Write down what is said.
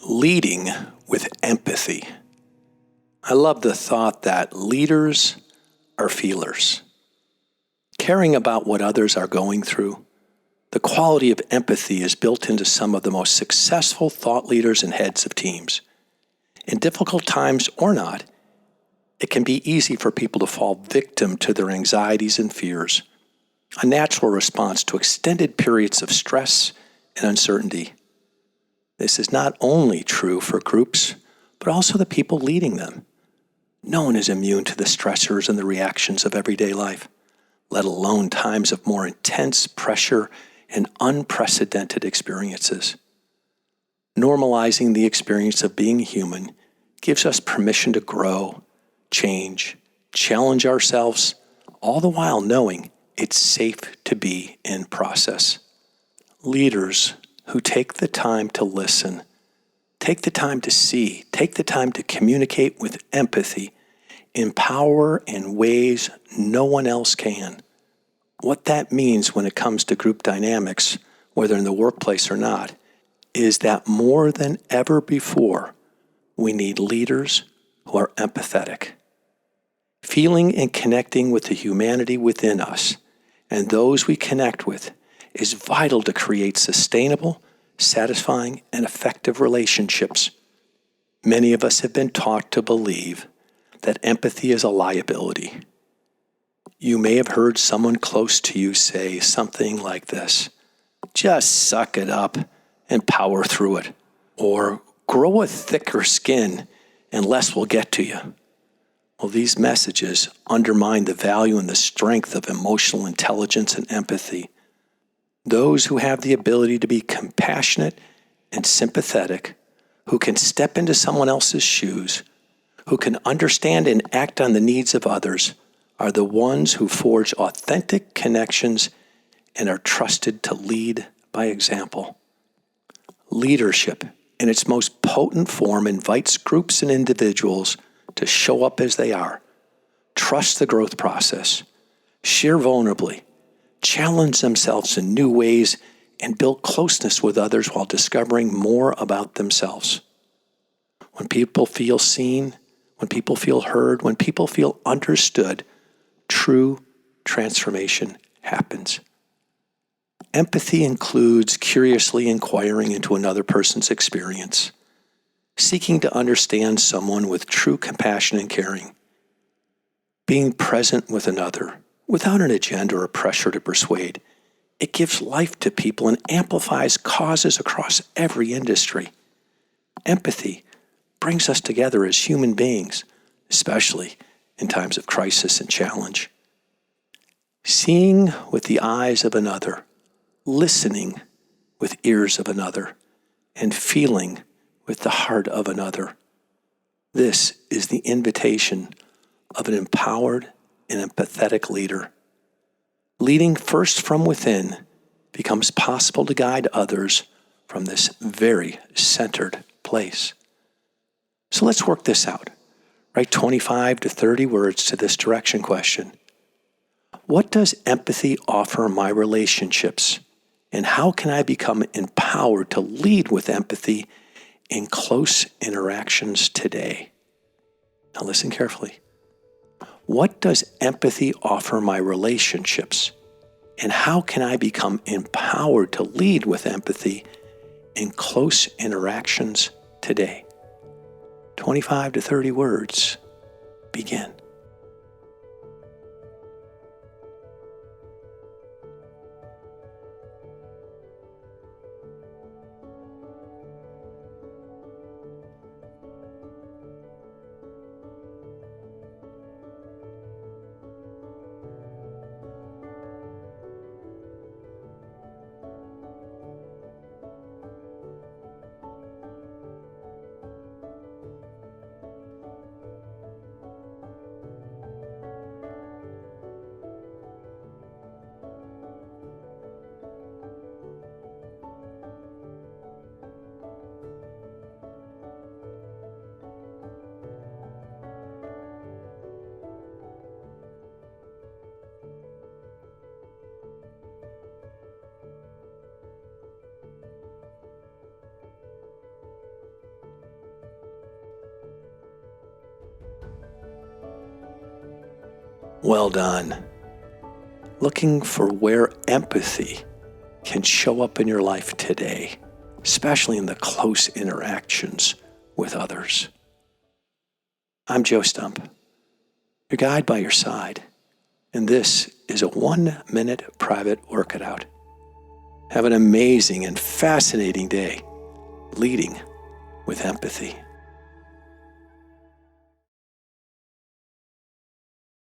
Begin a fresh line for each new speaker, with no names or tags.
Leading with empathy. I love the thought that leaders are feelers. Caring about what others are going through, the quality of empathy is built into some of the most successful thought leaders and heads of teams. In difficult times or not, it can be easy for people to fall victim to their anxieties and fears, a natural response to extended periods of stress and uncertainty. This is not only true for groups, but also the people leading them. No one is immune to the stressors and the reactions of everyday life, let alone times of more intense pressure and unprecedented experiences. Normalizing the experience of being human gives us permission to grow, change, challenge ourselves, all the while knowing it's safe to be in process. Leaders who take the time to listen, take the time to see, take the time to communicate with empathy, empower in ways no one else can. What that means when it comes to group dynamics, whether in the workplace or not, is that more than ever before, we need leaders who are empathetic. Feeling and connecting with the humanity within us and those we connect with is vital to create sustainable, satisfying, and effective relationships. Many of us have been taught to believe that empathy is a liability. You may have heard someone close to you say something like this: just suck it up and power through it, or grow a thicker skin and less will get to you. Well, these messages undermine the value and the strength of emotional intelligence and empathy. Those who have the ability to be compassionate and sympathetic, who can step into someone else's shoes, who can understand and act on the needs of others, are the ones who forge authentic connections and are trusted to lead by example. Leadership, in its most potent form, invites groups and individuals to show up as they are, trust the growth process, share vulnerably, challenge themselves in new ways, and build closeness with others while discovering more about themselves. When people feel seen, when people feel heard, when people feel understood, true transformation happens. Empathy includes curiously inquiring into another person's experience, seeking to understand someone with true compassion and caring, being present with another without an agenda or pressure to persuade. It gives life to people and amplifies causes across every industry. Empathy brings us together as human beings, especially in times of crisis and challenge. Seeing with the eyes of another, listening with ears of another, and feeling with the heart of another. This is the invitation of an empowered and empathetic leader. Leading first from within becomes possible to guide others from this very centered place. So let's work this out. Write 25 to 30 words to this direction question. What does empathy offer my relationships? And how can I become empowered to lead with empathy in close interactions today? Now listen carefully. What does empathy offer my relationships? And how can I become empowered to lead with empathy in close interactions today? 25 to 30 words. Begin. Well done. Looking for where empathy can show up in your life today, especially in the close interactions with others. I'm Joe Stump, your guide by your side, and this is a 1-minute private workout. Have an amazing and fascinating day leading with empathy.